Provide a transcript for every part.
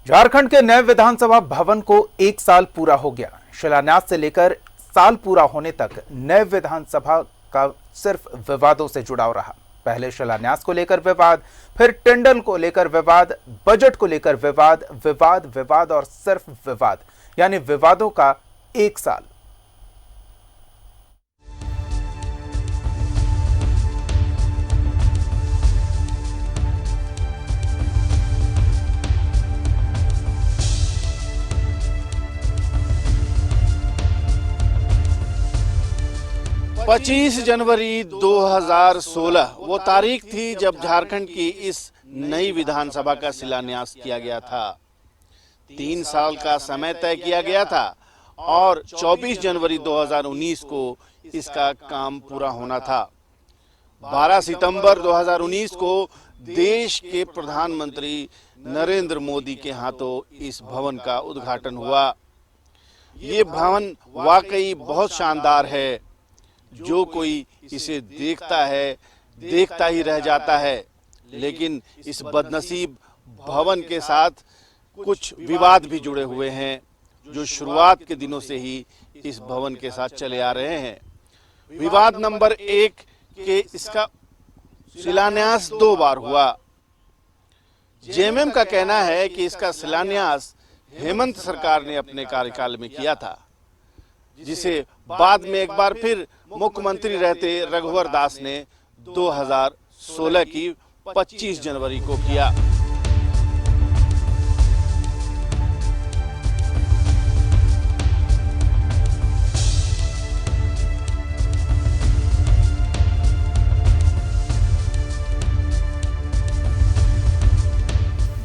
झारखंड के नए विधानसभा भवन को 1 साल पूरा हो गया। शिलान्यास से लेकर साल पूरा होने तक नए विधानसभा का सिर्फ विवादों से जुड़ाव रहा। पहले शिलान्यास को लेकर विवाद, फिर टेंडर को लेकर विवाद, बजट को लेकर विवाद, विवाद विवाद और सिर्फ विवाद, यानी विवादों का 1 साल। 25 जनवरी 2016 वो तारीख थी जब झारखंड की इस नई विधानसभा का शिलान्यास किया गया था। 3 साल का समय तय किया गया था और 24 जनवरी 2019 को इसका काम पूरा होना था। 12 सितंबर 2019 को देश के प्रधानमंत्री नरेंद्र मोदी के हाथों इस भवन का उद्घाटन हुआ। ये भवन वाकई बहुत शानदार है। जो कोई इसे देखता है देखता ही रह जाता है। लेकिन इस बदनसीब भवन के साथ कुछ विवाद भी जुड़े हुए हैं जो शुरुआत के दिनों से ही इस भवन के साथ चले आ रहे हैं। विवाद नंबर 1 के इसका शिलान्यास 2 बार हुआ। जेएमएम का कहना है कि इसका शिलान्यास हेमंत सरकार ने अपने कार्यकाल में किया था, जिसे बाद में एक बार फिर मुख्यमंत्री रहते रघुवर दास ने 2016 की 25 जनवरी को किया।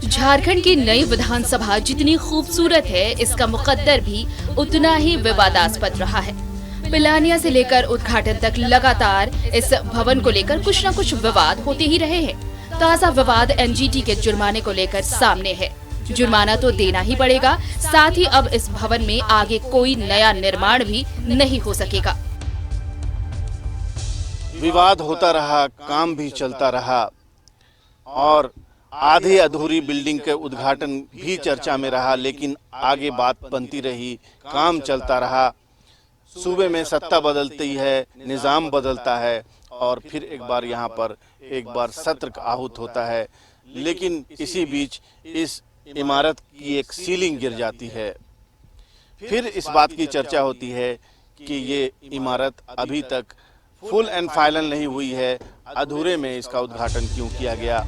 झारखंड की नई विधानसभा जितनी खूबसूरत है, इसका मुकद्दर भी उतना ही विवादास्पद रहा है। पिलानिया से लेकर उद्घाटन तक लगातार इस भवन को लेकर कुछ न कुछ विवाद होते ही रहे हैं। ताजा विवाद एनजीटी के जुर्माने को लेकर सामने है। जुर्माना तो देना ही पड़ेगा, साथ ही अब इस भवन में आगे कोई नया निर्माण भी नहीं हो सकेगा। विवाद होता रहा, काम भी चलता रहा और आधे अधूरी बिल्डिंग के उद्घाटन भी चर्चा में रहा, लेकिन आगे बात बनती रही, काम चलता रहा। सूबे में सत्ता बदलती है, निजाम बदलता है और फिर एक बार यहाँ पर एक बार सत्र आहूत होता है। लेकिन इसी बीच इस इमारत की एक सीलिंग गिर जाती है। फिर इस बात की चर्चा होती है कि ये इमारत अभी तक फुल एंड फाइनल नहीं हुई है, अधूरे में इसका उद्घाटन क्यों किया गया।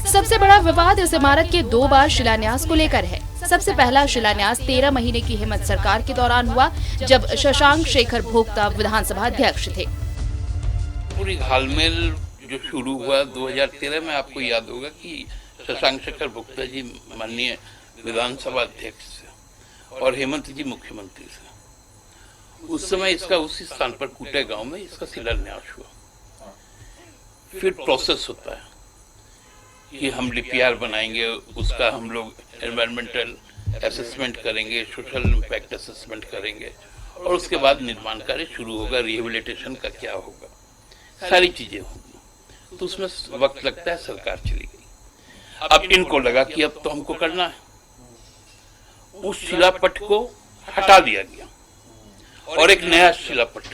सबसे बड़ा विवाद इस इमारत के 2 बार शिलान्यास को लेकर है। सबसे पहला शिलान्यास 13 महीने की हेमंत सरकार के दौरान हुआ, जब शशांक शेखर भोक्ता विधानसभा अध्यक्ष थे। पूरी घालमेल जो शुरू हुआ 2013 में, आपको याद होगा कि शशांक शेखर भोक्ता जी माननीय विधानसभा अध्यक्ष थे और हेमंत जी मुख्यमंत्री थे। उस समय इसका उसी स्थान पर कुटे गांव में इसका शिलान्यास हुआ। फिर प्रोसेस होता है कि हम डीपीआर बनाएंगे, उसका हम लोग एनवायरमेंटल असेसमेंट करेंगे, सोशल इम्पैक्ट असेसमेंट करेंगे और उसके बाद निर्माण कार्य शुरू होगा, रिहेबिलिटेशन का क्या होगा, सारी चीजें होंगी। तो उसमें वक्त लगता है, सरकार चली गई। अब इनको लगा कि अब तो हमको करना है। उस शिलापट को हटा दिया गया और एक नया शिलापट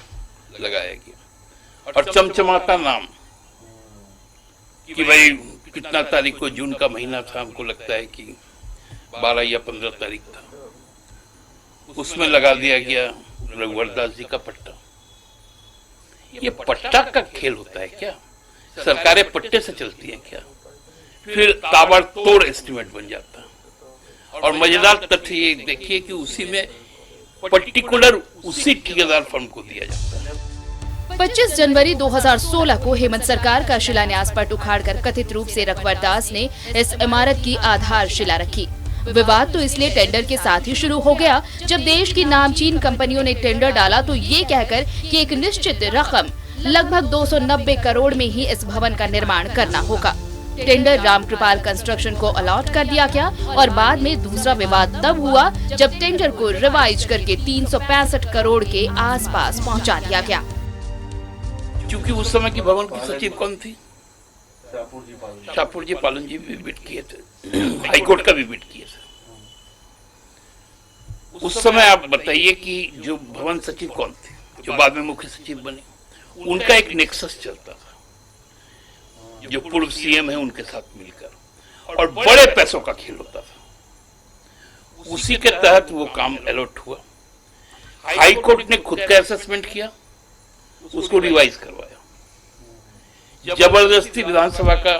लगाया गया और चमचमाता नाम कि भाई कितना तारीख को, जून का महीना था, हमको लगता है कि 12 या 15 तारीख था, उसमें लगा दिया गया रघुवर दास जी का पट्टा। ये पट्टा का खेल होता है क्या? सरकारें पट्टे से चलती हैं क्या? फिर ताबड़तोड़ एस्टिमेट बन जाता है। और मजेदार तथ्य ये देखिए कि उसी में पर्टिकुलर उसी ठेकेदार फर्म को दिया जाता है। 25 जनवरी 2016 को हेमंत सरकार का शिलान्यास पट उखाड़कर कथित रूप से रघुवर दास ने इस इमारत की आधारशिला रखी। विवाद तो इसलिए टेंडर के साथ ही शुरू हो गया जब देश की नामचीन कंपनियों ने टेंडर डाला तो ये कहकर कि एक निश्चित रकम लगभग 290 करोड़ में ही इस भवन का निर्माण करना होगा। टेंडर रामकृपाल कंस्ट्रक्शन को अलॉट कर दिया गया और बाद में दूसरा विवाद तब हुआ जब टेंडर को रिवाइज करके 365 करोड़ के आसपास पहुंचा दिया गया। क्योंकि उस समय की भवन की सचिव कौन थी? शाहपुर जी पालन जी भी विजिट किए थे, हाईकोर्ट का भी विजिट किए थे। उस समय आप बताइए कि जो भवन सचिव कौन थे, जो बाद में मुख्य सचिव बने, उनका एक नेक्सस चलता था, जो पूर्व सीएम है उनके साथ मिलकर, और बड़े पैसों का खेल होता था। उसी के तहत वो काम अलॉट हुआ। हाई कोर्ट ने खुद का असेसमेंट किया, उसको रिवाइज करवाया। जबरदस्ती विधानसभा का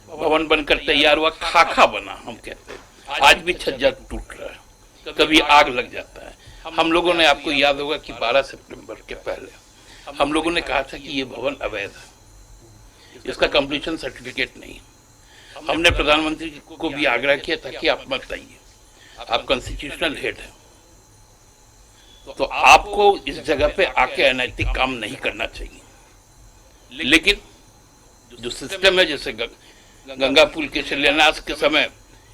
भवन बनकर तैयार हुआ, खाका बना हम कहते हैं। आज भी छज्जा टूट रहा है, कभी आग लग जाता है। हम लोगों ने, आपको याद होगा कि 12 सितंबर के पहले हम लोगों ने कहा था कि ये भवन अवैध है, इसका कंप्लीशन सर्टिफिकेट नहीं। हमने प्रधानमंत्री को भी आग्रह किया था कि आप मत आइए, आप कॉन्स्टिट्यूशनल हेड हैं, तो आपको इस जगह पे आके अनैतिक काम नहीं करना चाहिए। लेकिन जो सिस्टम है, जैसे गंगा पुल के शिलान्यास के समय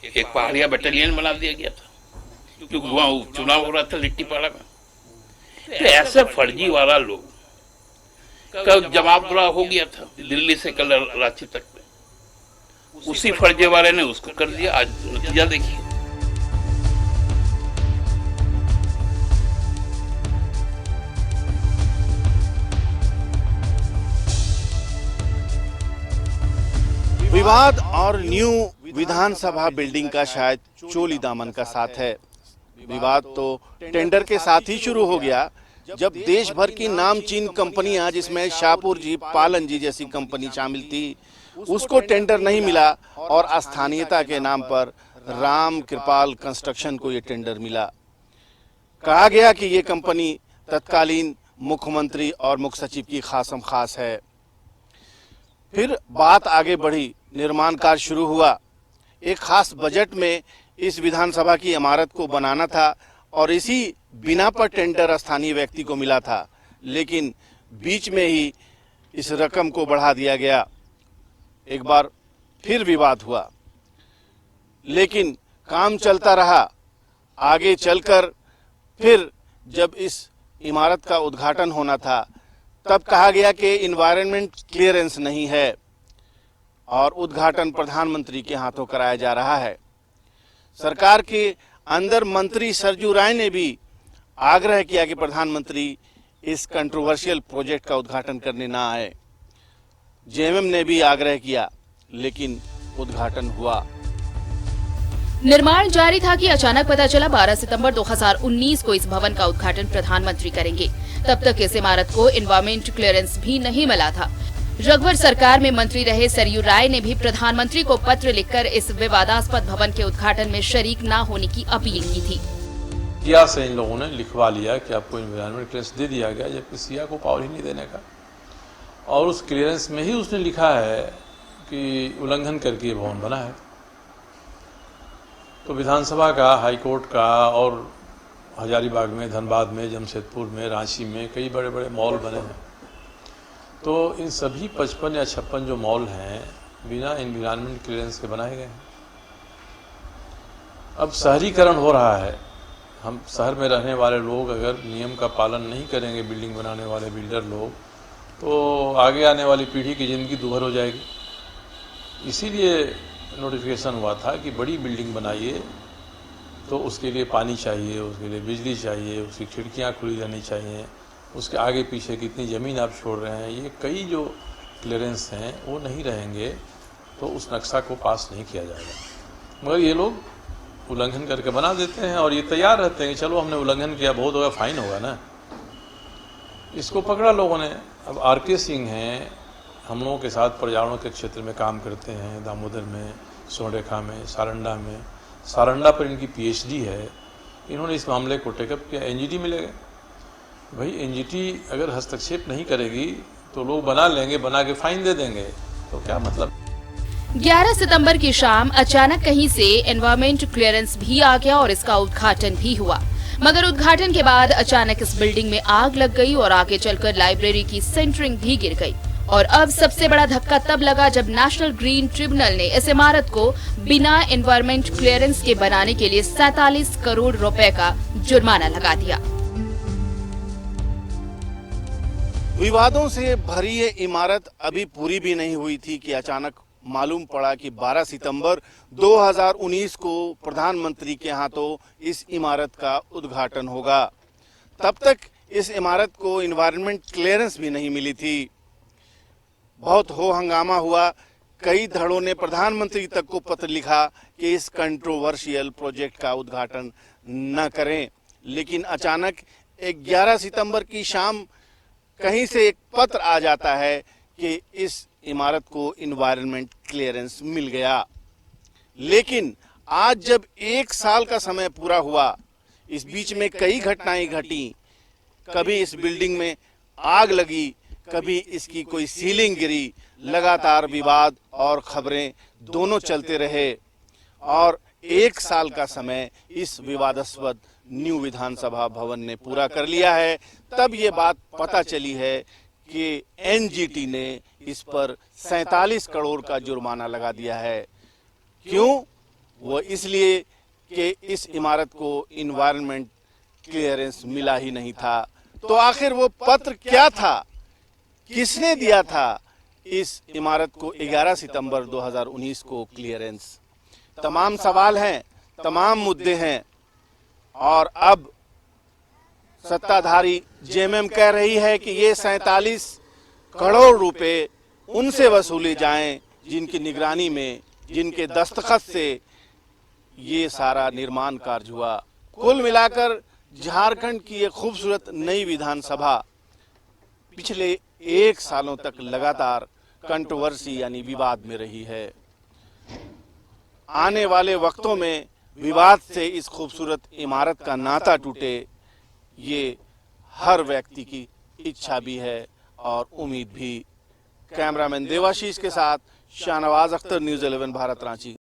एक पहाड़िया बटालियन बना दिया गया था, क्योंकि वहां चुनाव हो रहा था लिट्टीपाड़ा में। तो ऐसे फर्जी वाला लोग का जमावड़ा हो गया था दिल्ली से कल रांची तक में। उसी फर्जी वाले ने उसको कर दिया। आज नतीजा देखिए। विवाद और न्यू विधानसभा बिल्डिंग का शायद चोली दामन का साथ है। विवाद तो टेंडर के साथ ही शुरू हो गया, जब देश भर की नामचीन कंपनियां, जिसमें शाहपुर जी पालन जी जैसी कंपनी शामिल थी, उसको टेंडर नहीं मिला और स्थानीयता के नाम पर राम कृपाल कंस्ट्रक्शन को ये टेंडर मिला। कहा गया कि ये कंपनी तत्कालीन मुख्यमंत्री और मुख्य सचिव की खासम खास है। फिर बात आगे बढ़ी, निर्माण कार्य शुरू हुआ। एक खास बजट में इस विधानसभा की इमारत को बनाना था और इसी बिना पर टेंडर स्थानीय व्यक्ति को मिला था, लेकिन बीच में ही इस रकम को बढ़ा दिया गया। एक बार फिर विवाद हुआ, लेकिन काम चलता रहा। आगे चलकर फिर जब इस इमारत का उद्घाटन होना था, तब कहा गया कि एनवायरनमेंट क्लियरेंस नहीं है और उद्घाटन प्रधानमंत्री के हाथों कराया जा रहा है। सरकार के अंदर मंत्री सरजू राय ने भी आग्रह किया कि प्रधानमंत्री इस कंट्रोवर्शियल प्रोजेक्ट का उद्घाटन करने ना आए। जेएमएम ने भी आग्रह किया, लेकिन उद्घाटन हुआ। निर्माण जारी था कि अचानक पता चला 12 सितंबर 2019 को इस भवन का उद्घाटन प्रधानमंत्री करेंगे। तब तक इस इमारत को एनवायरमेंट क्लियरेंस भी नहीं मिला था। रघुवर सरकार में मंत्री रहे सरयू राय ने भी प्रधानमंत्री को पत्र लिखकर इस विवादास्पद भवन के उद्घाटन में शरीक न होने की अपील की थी। सिया से इन लोगों ने लिखवा लिया कि आपको एनवायरमेंट क्लियरेंस दे दिया गया, जबकि सिया को पावर ही नहीं देने का। और उस क्लियरेंस में ही उसने लिखा है कि उल्लंघन करके ये भवन बना है। तो विधानसभा का, हाईकोर्ट का और हजारीबाग में, धनबाद में, जमशेदपुर में, रांची में कई बड़े बड़े मॉल बने हैं। तो इन सभी 55 या 56 जो मॉल हैं, बिना एनवायरनमेंट क्लियरेंस के बनाए गए हैं। अब शहरीकरण हो रहा है। हम शहर में रहने वाले लोग अगर नियम का पालन नहीं करेंगे, बिल्डिंग बनाने वाले बिल्डर लोग, तो आगे आने वाली पीढ़ी की ज़िंदगी दूभर हो जाएगी। इसीलिए नोटिफिकेशन हुआ था कि बड़ी बिल्डिंग बनाइए तो उसके लिए पानी चाहिए, उसके लिए बिजली चाहिए, उसकी खिड़कियाँ खुली रहनी चाहिए, उसके आगे पीछे कितनी ज़मीन आप छोड़ रहे हैं, ये कई जो क्लियरेंस हैं वो नहीं रहेंगे तो उस नक्शा को पास नहीं किया जाएगा। मगर ये लोग उल्लंघन करके बना देते हैं और ये तैयार रहते हैं कि चलो हमने उल्लंघन किया, बहुत होगा, फाइन होगा ना। इसको पकड़ा लोगों ने। अब आर.के. सिंह हैं, हम लोगों के साथ पर्यावरण के क्षेत्र में काम करते हैं, दामोदर में, सोनरेखा में, सारंडा में। सारंडा पर इनकी पीएचडी है। इन्होंने इस मामले को टेकअप किया, एनजीटी मिलेगा। भाई एनजीटी अगर हस्तक्षेप नहीं करेगी तो लोग बना लेंगे, बना के फाइन दे देंगे, तो क्या मतलब। 11 सितंबर की शाम अचानक कहीं से एनवायरमेंट क्लियरेंस भी आ गया और इसका उद्घाटन भी हुआ। मगर उद्घाटन के बाद अचानक इस बिल्डिंग में आग लग गई और आगे चलकर लाइब्रेरी की सेंटरिंग भी गिर गई। और अब सबसे बड़ा धक्का तब लगा जब नेशनल ग्रीन ट्रिब्यूनल ने इस इमारत को बिना एनवायरमेंट क्लियरेंस के बनाने के लिए 47 करोड़ रुपए का जुर्माना लगा दिया। विवादों से भरी ये इमारत अभी पूरी भी नहीं हुई थी कि अचानक मालूम पड़ा कि 12 सितंबर 2019 को प्रधानमंत्री के हाथों इस इमारत का उद्घाटन होगा। तब तक इस इमारत को एनवायरनमेंट क्लियरेंस भी नहीं मिली थी। बहुत हो हंगामा हुआ। कई धड़ों ने प्रधानमंत्री तक को पत्र लिखा कि इस कंट्रोवर्शियल प्रोजेक्ट का उद्घाटन न करें, लेकिन अचानक 11 सितंबर की शाम कहीं से एक पत्र आ जाता है कि इस इमारत को एनवायरनमेंट क्लियरेंस मिल गया। लेकिन आज जब 1 साल का समय पूरा हुआ, इस बीच में कई घटनाएं घटी। कभी इस बिल्डिंग में आग लगी, कभी इसकी कोई सीलिंग गिरी। लगातार विवाद और खबरें दोनों चलते रहे और 1 साल का समय इस विवादास्पद न्यू विधानसभा भवन ने पूरा कर लिया है। तब ये बात पता चली है कि एनजीटी ने इस पर 47 करोड़ का जुर्माना लगा दिया है। क्यों? वो इसलिए कि इस इमारत को एनवायरनमेंट क्लियरेंस मिला ही नहीं था। तो आखिर वो पत्र क्या था? किसने दिया था इस इमारत को 11 सितंबर 2019 को क्लियरेंस? तमाम सवाल हैं, तमाम मुद्दे हैं और अब सत्ताधारी जेएमएम कह रही है कि ये 47 करोड़ रुपए उनसे वसूले जाएं जिनकी निगरानी में, जिनके दस्तखत से ये सारा निर्माण कार्य हुआ। कुल मिलाकर झारखंड की ये खूबसूरत नई विधानसभा पिछले 1 सालों तक लगातार कंट्रोवर्सी यानी विवाद में रही है। आने वाले वक्तों में विवाद से इस खूबसूरत इमारत का नाता टूटे, ये हर व्यक्ति की इच्छा भी है और उम्मीद भी। कैमरामैन देवाशीष के साथ शाहनवाज अख्तर, न्यूज़ 11 भारत, रांची।